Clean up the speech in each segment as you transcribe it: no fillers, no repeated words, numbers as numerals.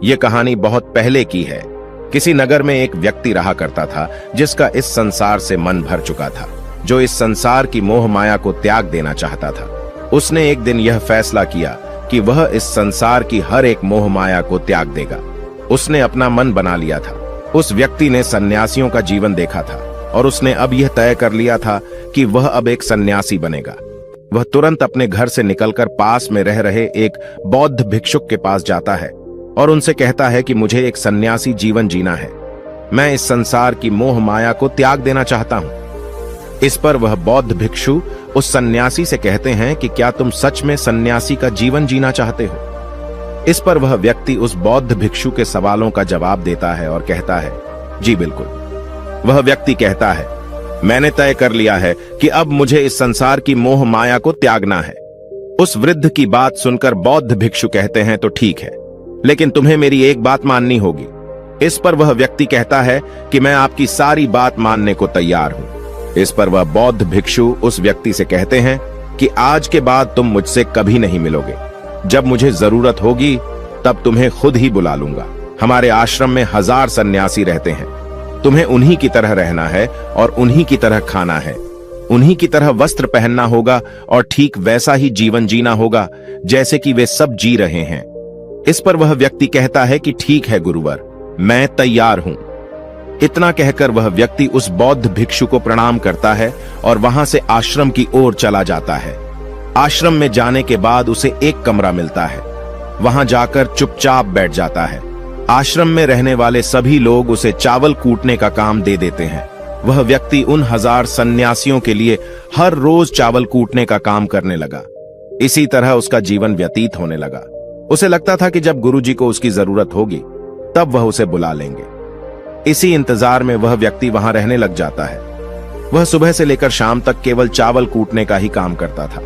ये कहानी बहुत पहले की है। किसी नगर में एक व्यक्ति रहा करता था जिसका इस संसार से मन भर चुका था, जो इस संसार की मोह माया को त्याग देना चाहता था। उसने एक दिन यह फैसला किया कि वह इस संसार की हर एक मोह माया को त्याग देगा। उसने अपना मन बना लिया था। उस व्यक्ति ने सन्यासियों का जीवन देखा था और उसने अब यह तय कर लिया था कि वह अब एक सन्यासी बनेगा। वह तुरंत अपने घर से निकलकर पास में रह रहे एक बौद्ध भिक्षुक के पास जाता है और उनसे कहता है कि मुझे एक सन्यासी जीवन जीना है। मैं इस संसार की मोह माया को त्याग देना चाहता हूं। इस पर वह बौद्ध भिक्षु उस सन्यासी से कहते हैं कि क्या तुम सच में सन्यासी का जीवन जीना चाहते हो? इस पर वह व्यक्ति उस बौद्ध भिक्षु के सवालों का जवाब देता है और कहता है, जी बिल्कुल। वह व्यक्ति कहता है, मैंने तय कर लिया है कि अब मुझे इस संसार की मोह माया को त्यागना है। उस वृद्ध की बात सुनकर बौद्ध भिक्षु कहते हैं, तो ठीक है, लेकिन तुम्हें मेरी एक बात माननी होगी। इस पर वह व्यक्ति कहता है कि मैं आपकी सारी बात मानने को तैयार हूं। इस पर वह बौद्ध भिक्षु उस व्यक्ति से कहते हैं कि आज के बाद तुम मुझसे कभी नहीं मिलोगे। जब मुझे जरूरत होगी तब तुम्हें खुद ही बुला लूंगा। हमारे आश्रम में 1000 सन्यासी रहते हैं। तुम्हें उन्हीं की तरह रहना है और उन्हीं की तरह खाना है, उन्हीं की तरह वस्त्र पहनना होगा और ठीक वैसा ही जीवन जीना होगा जैसे कि वे सब जी रहे हैं। इस पर वह व्यक्ति कहता है कि ठीक है गुरुवर, मैं तैयार हूं। इतना कहकर वह व्यक्ति उस बौद्ध भिक्षु को प्रणाम करता है और वहां से आश्रम की ओर चला जाता है। आश्रम में जाने के बाद उसे एक कमरा मिलता है। वहां जाकर चुपचाप बैठ जाता है। आश्रम में रहने वाले सभी लोग उसे चावल कूटने का काम दे देते हैं। वह व्यक्ति उन 1000 सन्यासियों के लिए हर रोज चावल कूटने का काम करने लगा। इसी तरह उसका जीवन व्यतीत होने लगा। उसे लगता था कि जब गुरुजी को उसकी जरूरत होगी तब वह उसे बुला लेंगे। इसी इंतजार में वह व्यक्ति वहां रहने लग जाता है। वह सुबह से लेकर शाम तक केवल चावल कूटने का ही काम करता था।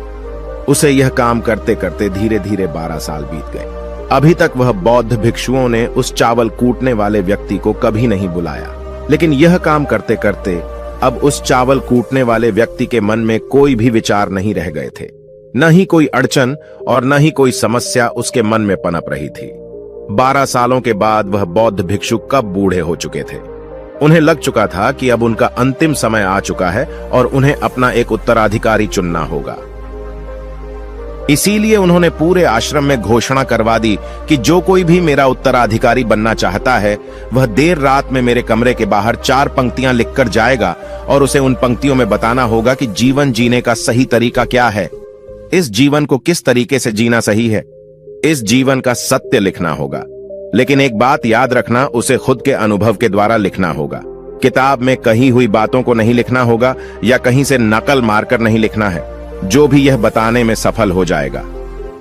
उसे यह काम करते करते धीरे धीरे 12 साल बीत गए। अभी तक वह बौद्ध भिक्षुओं ने उस चावल कूटने वाले व्यक्ति को कभी नहीं बुलाया। लेकिन यह काम करते करते अब उस चावल कूटने वाले व्यक्ति के मन में कोई भी विचार नहीं रह गए थे। न ही कोई अड़चन और न ही कोई समस्या उसके मन में पनप रही थी। 12 सालों के बाद वह बौद्ध भिक्षु कब बूढ़े हो चुके थे। उन्हें लग चुका था कि अब उनका अंतिम समय आ चुका है और उन्हें अपना एक उत्तराधिकारी चुनना होगा। इसीलिए उन्होंने पूरे आश्रम में घोषणा करवा दी कि जो कोई भी मेरा उत्तराधिकारी बनना चाहता है वह देर रात में मेरे कमरे के बाहर 4 पंक्तियां लिखकर जाएगा और उसे उन पंक्तियों में बताना होगा कि जीवन जीने का सही तरीका क्या है, इस जीवन को किस तरीके से जीना सही है। इस जीवन का सत्य लिखना होगा। लेकिन एक बात याद रखना, उसे खुद के अनुभव के द्वारा लिखना होगा। किताब में कही हुई बातों को नहीं लिखना होगा या कहीं से नकल मारकर नहीं लिखना है। जो भी यह बताने में सफल हो जाएगा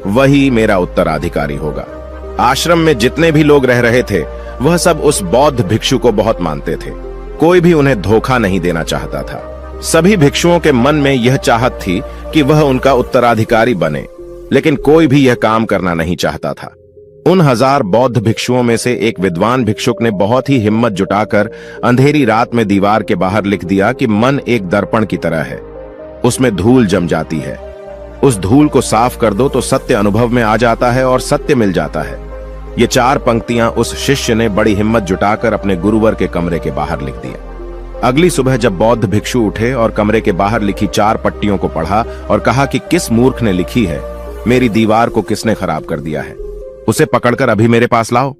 वही मेरा उत्तराधिकारी होगा। आश्रम में जितने भी लोग रह रहे थे वह सब उस बौद्ध भिक्षु को बहुत मानते थे। कोई भी उन्हें धोखा नहीं देना चाहता था। सभी भिक्षुओं के मन में यह चाहत थी कि वह उनका उत्तराधिकारी बने, लेकिन कोई भी यह काम करना नहीं चाहता था। उन 1000 बौद्ध भिक्षुओं में से एक विद्वान भिक्षुक ने बहुत ही हिम्मत जुटाकर अंधेरी रात में दीवार के बाहर लिख दिया कि मन एक दर्पण की तरह है, उसमें धूल जम जाती है। उस धूल को साफ कर दो तो सत्य अनुभव में आ जाता है और सत्य मिल जाता है। ये 4 पंक्तियां उस शिष्य ने बड़ी हिम्मत जुटाकर अपने गुरुवर के कमरे के बाहर लिख दिया। अगली सुबह जब बौद्ध भिक्षु उठे और कमरे के बाहर लिखी 4 पट्टियों को पढ़ा और कहा कि किस मूर्ख ने लिखी है, मेरी दीवार को किसने खराब कर दिया है, उसे पकड़कर अभी मेरे पास लाओ।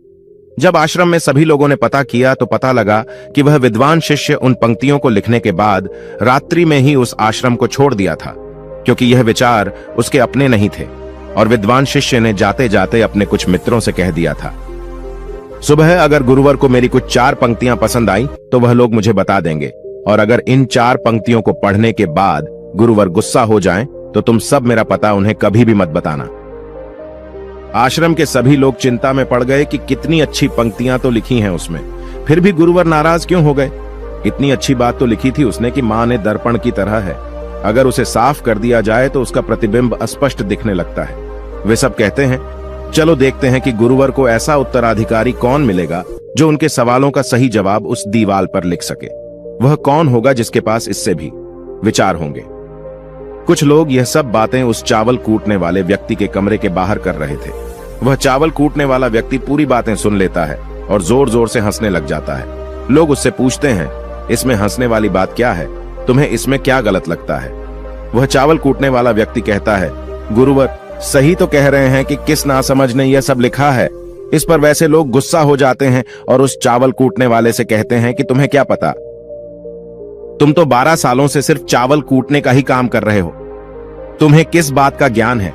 जब आश्रम में सभी लोगों ने पता किया तो पता लगा कि वह विद्वान शिष्य उन पंक्तियों को लिखने के बाद रात्रि में ही उस आश्रम को छोड़ दिया था, क्योंकि यह विचार उसके अपने नहीं थे और विद्वान शिष्य ने जाते जाते अपने कुछ मित्रों से कह दिया था, सुबह अगर गुरुवर को मेरी कुछ 4 पंक्तियां पसंद आई तो वह लोग मुझे बता देंगे, और अगर इन 4 पंक्तियों को पढ़ने के बाद गुरुवर गुस्सा हो जाएं तो तुम सब मेरा पता उन्हें कभी भी मत बताना। आश्रम के सभी लोग चिंता में पड़ गए कि कितनी अच्छी पंक्तियां तो लिखी हैं उसमें, फिर भी गुरुवर नाराज क्यों हो गए। इतनी अच्छी बात तो लिखी थी उसने कि मां ने दर्पण की तरह है, अगर उसे साफ कर दिया जाए तो उसका प्रतिबिंब अस्पष्ट दिखने लगता है। वे सब कहते हैं, चलो देखते हैं कि गुरुवर को ऐसा उत्तराधिकारी कौन मिलेगा जो उनके सवालों का सही जवाब उस दीवार पर लिख सके। वह कौन होगा जिसके पास इससे भी विचार होंगे। कुछ लोग यह सब बातें उस चावल कूटने वाले व्यक्ति के कमरे के बाहर कर रहे थे। वह चावल कूटने वाला व्यक्ति पूरी बातें सुन लेता है और जोर जोर से हंसने लग जाता है। लोग उससे पूछते हैं, इसमें हंसने वाली बात क्या है? तुम्हें इसमें क्या गलत लगता है? वह चावल कूटने वाला व्यक्ति कहता है, गुरुवर, सही तो कह रहे हैं कि किस नासमझ ने यह सब लिखा है। इस पर वैसे लोग गुस्सा हो जाते हैं और उस चावल कूटने वाले से कहते हैं कि तुम्हें क्या पता, तुम तो 12 सालों से सिर्फ चावल कूटने का ही काम कर रहे हो। तुम्हें किस बात का ज्ञान है?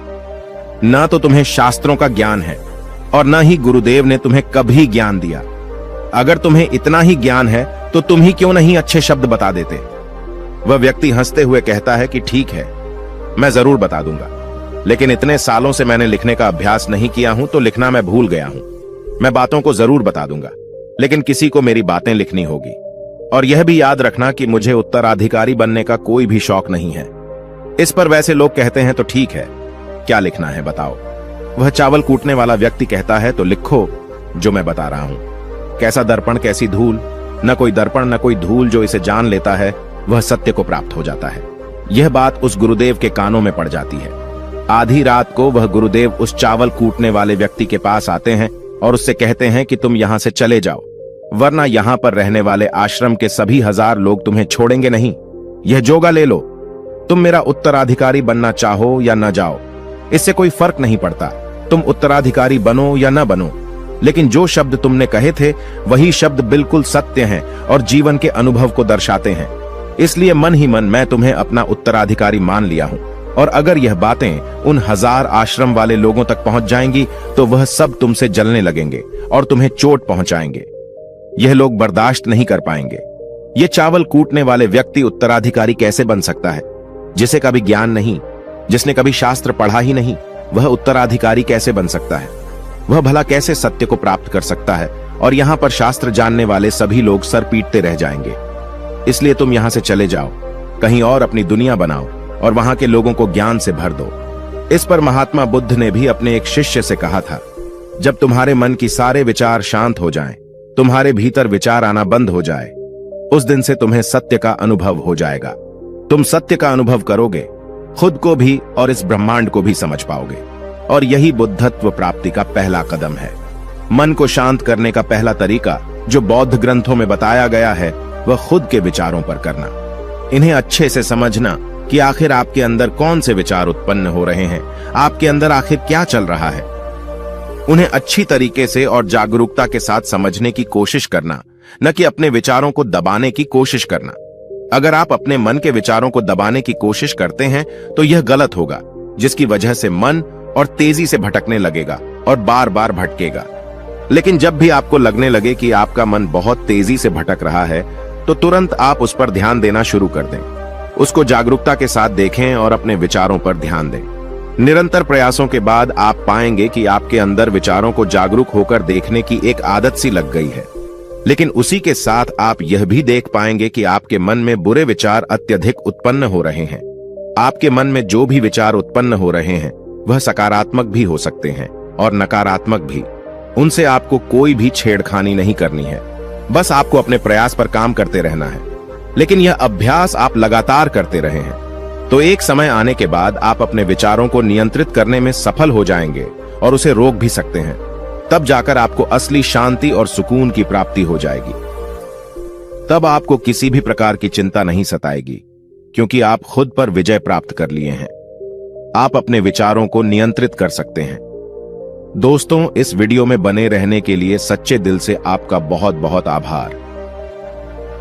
न तो तुम्हें शास्त्रों का ज्ञान है और न ही गुरुदेव ने तुम्हें कभी ज्ञान दिया। अगर तुम्हें इतना ही ज्ञान है तो तुम ही क्यों नहीं अच्छे शब्द बता देते? वह व्यक्ति हंसते हुए कहता है कि ठीक है, मैं जरूर बता दूंगा, लेकिन इतने सालों से मैंने लिखने का अभ्यास नहीं किया हूं तो लिखना मैं भूल गया हूं। मैं बातों को जरूर बता दूंगा, लेकिन किसी को मेरी बातें लिखनी होगी। और यह भी याद रखना कि मुझे उत्तराधिकारी बनने का कोई भी शौक नहीं है। इस पर वैसे लोग कहते हैं, तो ठीक है, क्या लिखना है बताओ? वह चावल कूटने वाला व्यक्ति कहता है, तो लिखो जो मैं बता रहा हूं। कैसा दर्पण कैसी धूल, न कोई दर्पण न कोई धूल, जो इसे जान लेता है वह सत्य को प्राप्त हो जाता है। यह बात उस गुरुदेव के कानों में पड़ जाती है। आधी रात को वह गुरुदेव उस चावल कूटने वाले व्यक्ति के पास आते हैं और उससे कहते हैं कि तुम यहां से चले जाओ, वरना यहां पर रहने वाले आश्रम के सभी 1000 लोग तुम्हें छोड़ेंगे नहीं। यह जोगा ले लो, तुम मेरा उत्तराधिकारी बनना चाहो या न जाओ, इससे कोई फर्क नहीं पड़ता। तुम उत्तराधिकारी बनो या न बनो, लेकिन जो शब्द तुमने कहे थे वही शब्द बिल्कुल सत्य हैं और जीवन के अनुभव को दर्शाते हैं। इसलिए मन ही मन मैं तुम्हें अपना उत्तराधिकारी मान लिया हूं। और अगर यह बातें उन 1000 आश्रम वाले लोगों तक पहुंच जाएंगी तो वह सब तुमसे जलने लगेंगे और तुम्हें चोट पहुंचाएंगे। यह लोग बर्दाश्त नहीं कर पाएंगे। यह चावल कूटने वाले व्यक्ति उत्तराधिकारी कैसे बन सकता है? जिसे कभी ज्ञान नहीं, जिसने कभी शास्त्र पढ़ा ही नहीं, वह उत्तराधिकारी कैसे बन सकता है? वह भला कैसे सत्य को प्राप्त कर सकता है? और यहां पर शास्त्र जानने वाले सभी लोग सर पीटते रह जाएंगे। इसलिए तुम यहां से चले जाओ, कहीं और अपनी दुनिया बनाओ और वहां के लोगों को ज्ञान से भर दो। इस पर महात्मा बुद्ध ने भी अपने एक शिष्य से कहा था, जब तुम्हारे मन की सारे विचार शांत हो जाएं, तुम्हारे भीतर विचार आना बंद हो जाए, उस दिन से तुम्हें सत्य का अनुभव हो जाएगा। तुम सत्य का अनुभव करोगे, खुद को भी और इस ब्रह्मांड को भी समझ पाओगे। और यही बुद्धत्व प्राप्ति का पहला कदम है। मन को शांत करने का पहला तरीका जो बौद्ध ग्रंथों में बताया गया है वह खुद के विचारों पर करना। इन्हें अच्छे से समझना कि आखिर आपके अंदर कौन से विचार उत्पन्न हो रहे हैं, आपके अंदर आखिर क्या चल रहा है। उन्हें अच्छी तरीके से और जागरूकता के साथ समझने की कोशिश करना, न कि अपने विचारों को दबाने की कोशिश करना। अगर आप अपने मन के विचारों को दबाने की कोशिश करते हैं तो यह गलत होगा, जिसकी वजह से मन और तेजी से भटकने लगेगा और बार बार भटकेगा। लेकिन जब भी आपको लगने लगे कि आपका मन बहुत तेजी से भटक रहा है तो तुरंत आप उस पर ध्यान देना शुरू कर दें। उसको जागरूकता के साथ देखें और अपने विचारों पर ध्यान दें। निरंतर प्रयासों के बाद आप पाएंगे कि आपके अंदर विचारों को जागरूक होकर देखने की एक आदत सी लग गई है। लेकिन उसी के साथ आप यह भी देख पाएंगे कि आपके मन में बुरे विचार अत्यधिक उत्पन्न हो रहे हैं। आपके मन में जो भी विचार उत्पन्न हो रहे हैं वह सकारात्मक भी हो सकते हैं और नकारात्मक भी। उनसे आपको कोई भी छेड़खानी नहीं करनी है, बस आपको अपने प्रयास पर काम करते रहना है। लेकिन यह अभ्यास आप लगातार करते रहे हैं तो एक समय आने के बाद आप अपने विचारों को नियंत्रित करने में सफल हो जाएंगे और उसे रोक भी सकते हैं। तब जाकर आपको असली शांति और सुकून की प्राप्ति हो जाएगी। तब आपको किसी भी प्रकार की चिंता नहीं सताएगी, क्योंकि आप खुद पर विजय प्राप्त कर लिए हैं। आप अपने विचारों को नियंत्रित कर सकते हैं। दोस्तों, इस वीडियो में बने रहने के लिए सच्चे दिल से आपका बहुत बहुत आभार।